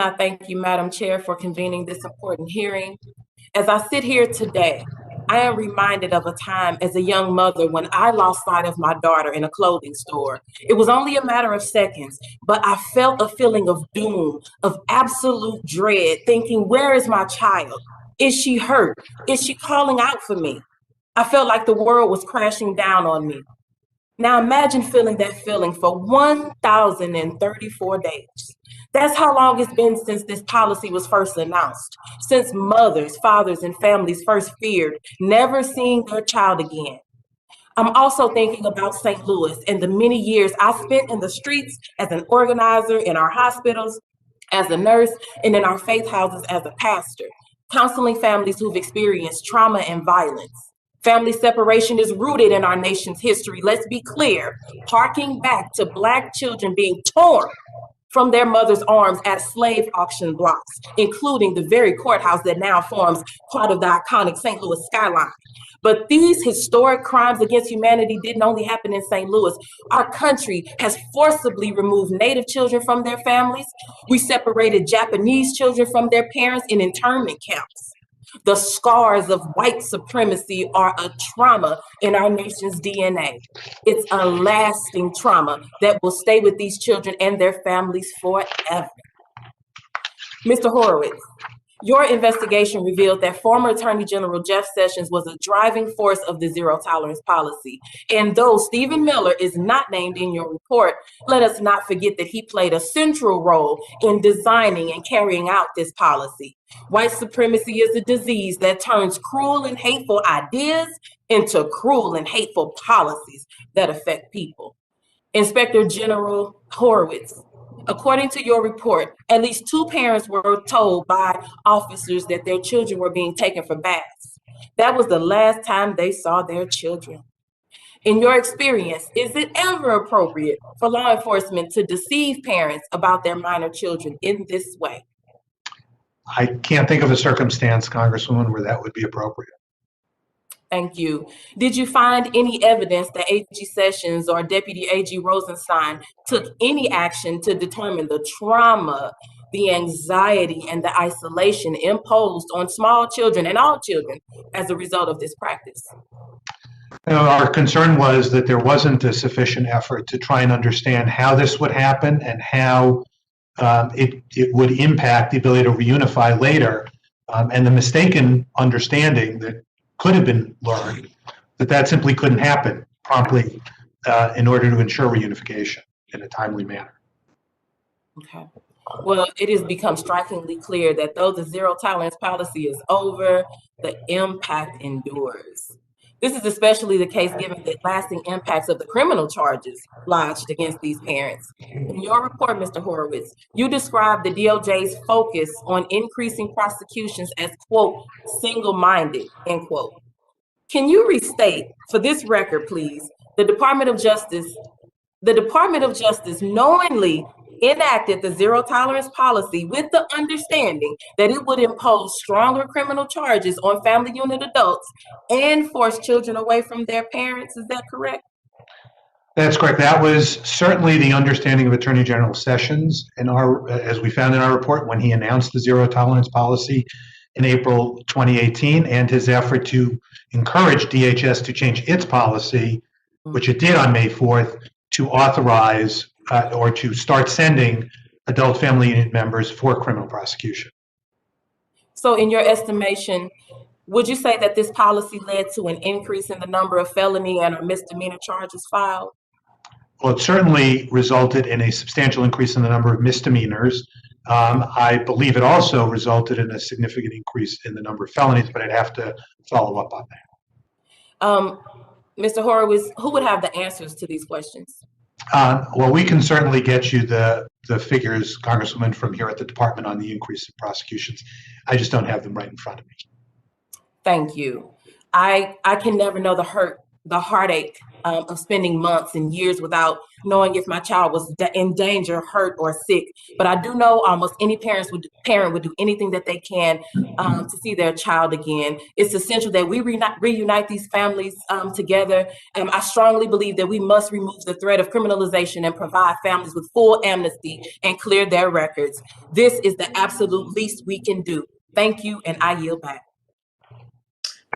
I thank you, Madam Chair, for convening this important hearing. As I sit here today, I am reminded of a time as a young mother when I lost sight of my daughter in a clothing store. It was only a matter of seconds, but I felt a feeling of doom, of absolute dread, thinking, where is my child? Is she hurt? Is she calling out for me? I felt like the world was crashing down on me. Now imagine feeling that feeling for 1,034 days. That's how long it's been since this policy was first announced, since mothers, fathers, and families first feared never seeing their child again. I'm also thinking about St. Louis and the many years I spent in the streets as an organizer, in our hospitals, as a nurse, and in our faith houses as a pastor, counseling families who've experienced trauma and violence. Family separation is rooted in our nation's history. Let's be clear, harking back to Black children being torn from their mother's arms at slave auction blocks, including the very courthouse that now forms part of the iconic St. Louis skyline. But these historic crimes against humanity didn't only happen in St. Louis. Our country has forcibly removed Native children from their families. We separated Japanese children from their parents in internment camps. The scars of white supremacy are a trauma in our nation's DNA. It's a lasting trauma that will stay with these children and their families forever. Mr. Horowitz, your investigation revealed that former Attorney General Jeff Sessions was a driving force of the zero tolerance policy. And though Stephen Miller is not named in your report, let us not forget that he played a central role in designing and carrying out this policy. White supremacy is a disease that turns cruel and hateful ideas into cruel and hateful policies that affect people. Inspector General Horowitz, according to your report, at least 2 parents were told by officers that their children were being taken for baths. That was the last time they saw their children. In your experience, is it ever appropriate for law enforcement to deceive parents about their minor children in this way? I can't think of a circumstance, Congresswoman, where that would be appropriate. Thank you. Did you find any evidence that AG Sessions or Deputy AG Rosenstein took any action to determine the trauma, the anxiety, and the isolation imposed on small children and all children as a result of this practice? Our concern was that there wasn't a sufficient effort to try and understand how this would happen and how it would impact the ability to reunify later, and the mistaken understanding that could have been learned that simply couldn't happen promptly in order to ensure reunification in a timely manner. Okay. Well, it has become strikingly clear that though the zero tolerance policy is over, the impact endures. This is especially the case given the lasting impacts of the criminal charges lodged against these parents. In your report, Mr. Horowitz, you described the DOJ's focus on increasing prosecutions as, quote, single-minded, end quote. Can you restate, for this record, please, the Department of Justice knowingly enacted the zero tolerance policy with the understanding that it would impose stronger criminal charges on family unit adults and force children away from their parents. Is that correct? That's correct. That was certainly the understanding of Attorney General Sessions as we found in our report when he announced the zero tolerance policy in April 2018, and his effort to encourage DHS to change its policy, which it did on May 4th, to authorize or to start sending adult family unit members for criminal prosecution. So in your estimation, would you say that this policy led to an increase in the number of felony and or misdemeanor charges filed? Well, it certainly resulted in a substantial increase in the number of misdemeanors. I believe it also resulted in a significant increase in the number of felonies, but I'd have to follow up on that. Mr. Horowitz, who would have the answers to these questions? Well, we can certainly get you the figures, Congresswoman, from here at the department on the increase in prosecutions. I just don't have them right in front of me. Thank you. I can never know the hurt, the heartache, of spending months and years without knowing if my child was in danger, hurt, or sick. But I do know almost any parent would do anything that they can to see their child again. It's essential that we reunite these families together. I strongly believe that we must remove the threat of criminalization and provide families with full amnesty and clear their records. This is the absolute least we can do. Thank you, and I yield back.